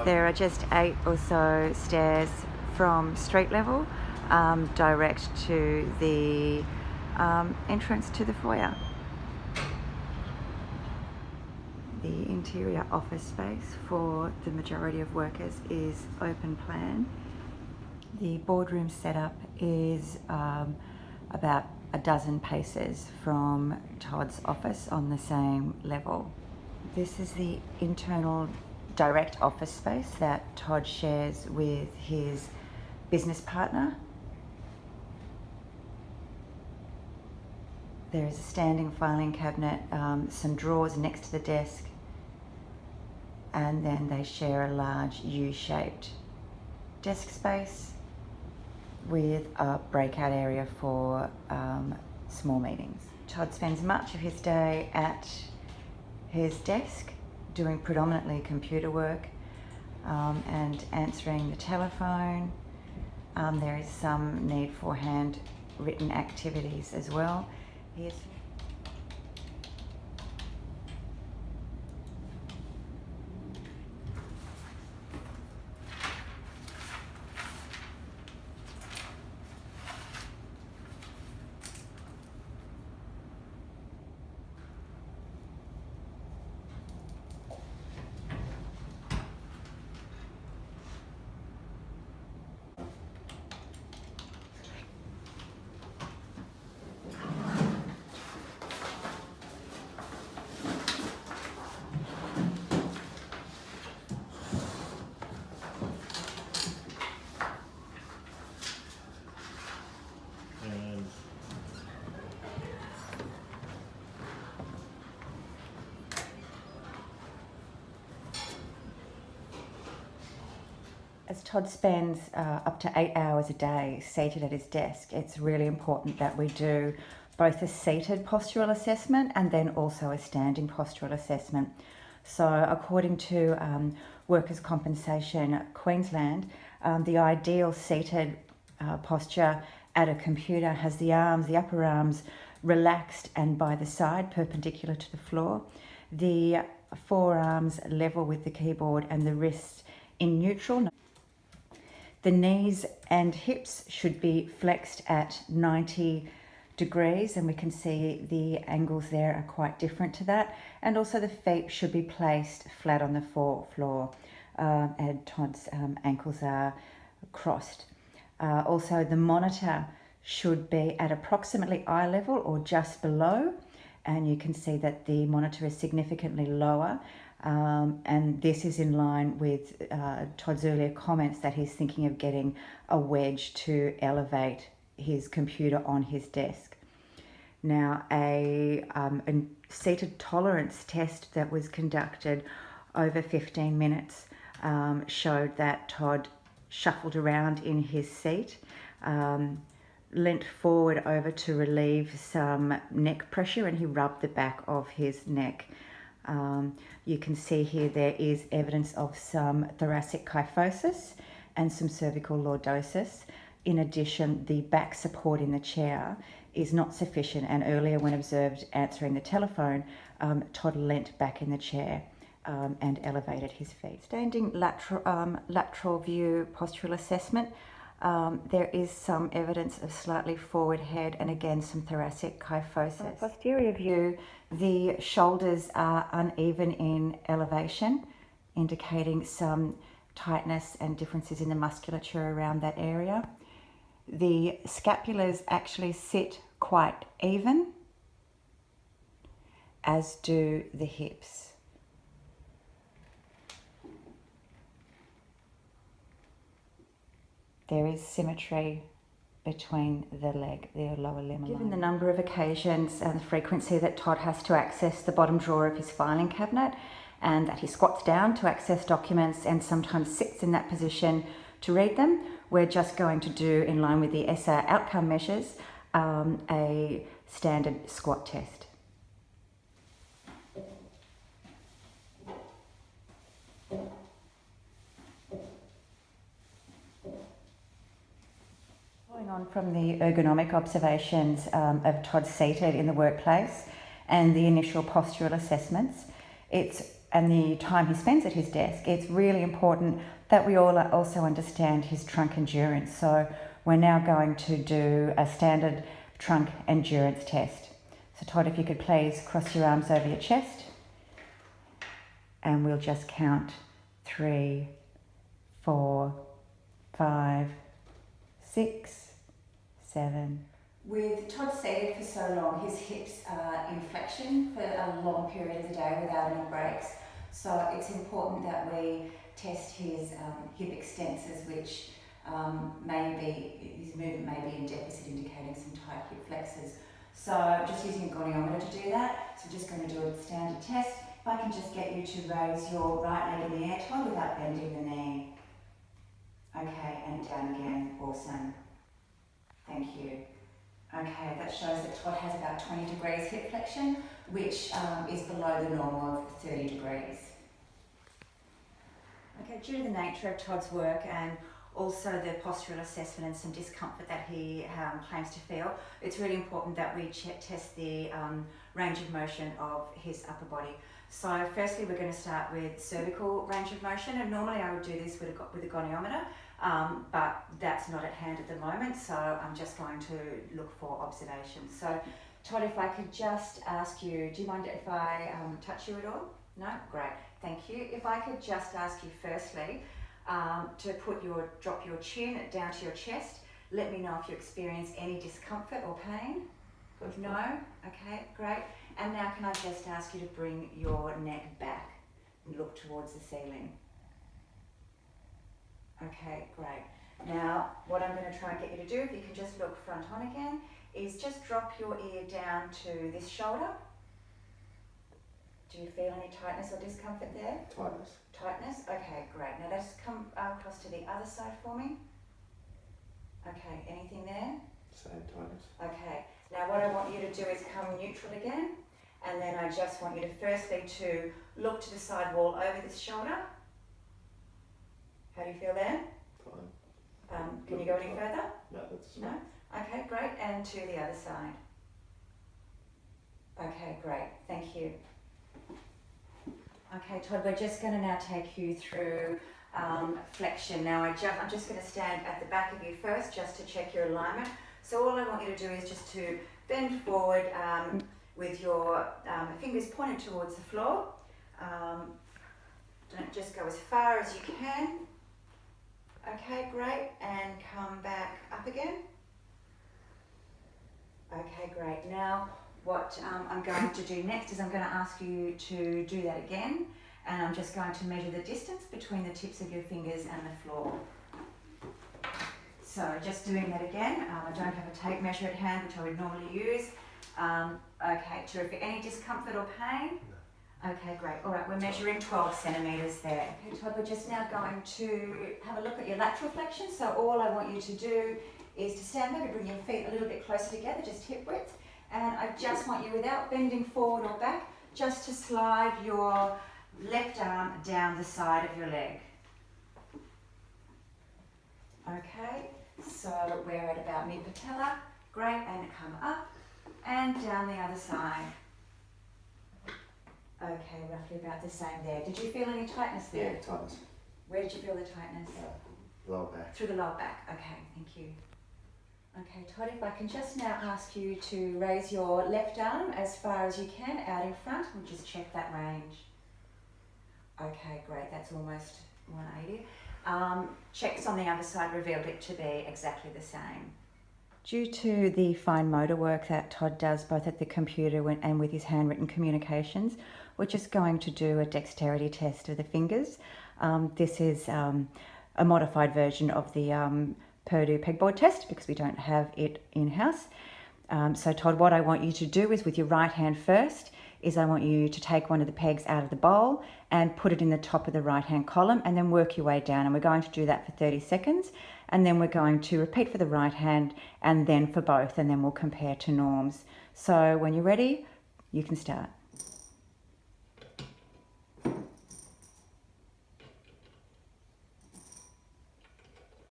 There are just 8 or so stairs from street level direct to the entrance to the foyer. The interior office space for the majority of workers is open plan. The boardroom setup is about a dozen paces from Todd's office on the same level. This is the internal direct office space that Todd shares with his business partner. There is a standing filing cabinet, some drawers next to the desk, and then they share a large U-shaped desk space with a breakout area for small meetings. Todd spends much of his day at his desk doing predominantly computer work and answering the telephone. There is some need for handwritten activities as well. As Todd spends up to 8 hours a day seated at his desk, it's really important that we do both a seated postural assessment and then also a standing postural assessment. So according to Workers' Compensation Queensland, the ideal seated posture at a computer has the arms, the upper arms relaxed and by the side perpendicular to the floor, the forearms level with the keyboard and the wrists in neutral. The knees and hips should be flexed at 90 degrees, and we can see the angles there are quite different to that. And also the feet should be placed flat on the floor, and Todd's ankles are crossed. Also the monitor should be at approximately eye level or just below, and you can see that the monitor is significantly lower. And this is in line with Todd's earlier comments that he's thinking of getting a wedge to elevate his computer on his desk. Now, a seated tolerance test that was conducted over 15 minutes showed that Todd shuffled around in his seat, leant forward over to relieve some neck pressure, and he rubbed the back of his neck. You can see here there is evidence of some thoracic kyphosis and some cervical lordosis. In addition, the back support in the chair is not sufficient, and earlier when observed answering the telephone, Todd leant back in the chair and elevated his feet. Standing lateral view postural assessment. There is some evidence of slightly forward head and again some thoracic kyphosis. Posterior view, the shoulders are uneven in elevation, indicating some tightness and differences in the musculature around that area. The scapulars actually sit quite even, as do the hips. There is symmetry between the lower limb. Given the number of occasions and the frequency that Todd has to access the bottom drawer of his filing cabinet, and that he squats down to access documents and sometimes sits in that position to read them, we're just going to do, in line with the ESSA outcome measures, a standard squat test. Following on from the ergonomic observations of Todd seated in the workplace and the initial postural assessments, it's and the time he spends at his desk, it's really important that we all also understand his trunk endurance. So we're now going to do a standard trunk endurance test. So Todd, if you could please cross your arms over your chest, and we'll just count 3, 4, 5, 6, 7. With Todd seated for so long, his hips are in flexion for a long period of the day without any breaks. So it's important that we test his hip extensors, which his movement may be in deficit, indicating some tight hip flexors. So just using a goniometer to do that. So just going to do a standard test. If I can just get you to raise your right leg in the air, Todd, without bending the knee. Okay, and down again. Awesome. Thank you. Okay, that shows that Todd has about 20 degrees hip flexion, which is below the normal of 30 degrees. Okay, due to the nature of Todd's work and also the postural assessment and some discomfort that he claims to feel, it's really important that we test the range of motion of his upper body. So firstly, we're going to start with cervical range of motion, and normally I would do this with a goniometer, but that's not at hand at the moment, so I'm just going to look for observations. So Todd, if I could just ask you, do you mind if I touch you at all? No? Great, thank you. If I could just ask you firstly to drop your chin down to your chest. Let me know if you experience any discomfort or pain. No? Okay, great. And now can I just ask you to bring your neck back and look towards the ceiling. Okay, great. Now, what I'm going to try and get you to do, if you can just look front on again, is just drop your ear down to this shoulder. Do you feel any tightness or discomfort there? Tightness. Tightness? Okay, great. Now let's come across to the other side for me. Okay, anything there? Same tightness. Okay. Now what I want you to do is come neutral again, and then I just want you to firstly to look to the side wall over this shoulder. How do you feel there? Fine. Can you go any further? No, that's No? Okay, great. And to the other side. Okay, great. Thank you. Okay, Todd, we're just going to now take you through flexion. Now I'm just going to stand at the back of you first just to check your alignment. So all I want you to do is just to bend forward with your fingers pointed towards the floor. Don't just go as far as you can. Okay, great. And come back up again. Okay, great. Now what I'm going to do next is I'm going to ask you to do that again, and I'm just going to measure the distance between the tips of your fingers and the floor. So just doing that again. I don't have a tape measure at hand, which I would normally use. Okay, terrific. Any discomfort or pain? No. Okay, great. All right, we're measuring 12 centimetres there. Okay, Todd, we're just now going to have a look at your lateral flexion. So all I want you to do is to stand up and bring your feet a little bit closer together, just hip width. And I just want you, without bending forward or back, just to slide your left arm down the side of your leg. Okay, so we're at about mid-patella. Great, and come up and down the other side. Okay, roughly about the same there. Did you feel any tightness there? Yeah, tightness. Where did you feel the tightness? Lower back. Through the lower back. Okay, thank you. Okay, Todd, if I can just now ask you to raise your left arm as far as you can out in front and just check that range. Okay, great, that's almost 180. Checks on the other side revealed it to be exactly the same. Due to the fine motor work that Todd does both at the computer and with his handwritten communications, we're just going to do a dexterity test of the fingers. This is a modified version of the Purdue pegboard test because we don't have it in-house. So Todd, what I want you to do is with your right hand first, is I want you to take one of the pegs out of the bowl and put it in the top of the right hand column and then work your way down. And we're going to do that for 30 seconds. And then we're going to repeat for the right hand and then for both, and then we'll compare to norms. So when you're ready, you can start.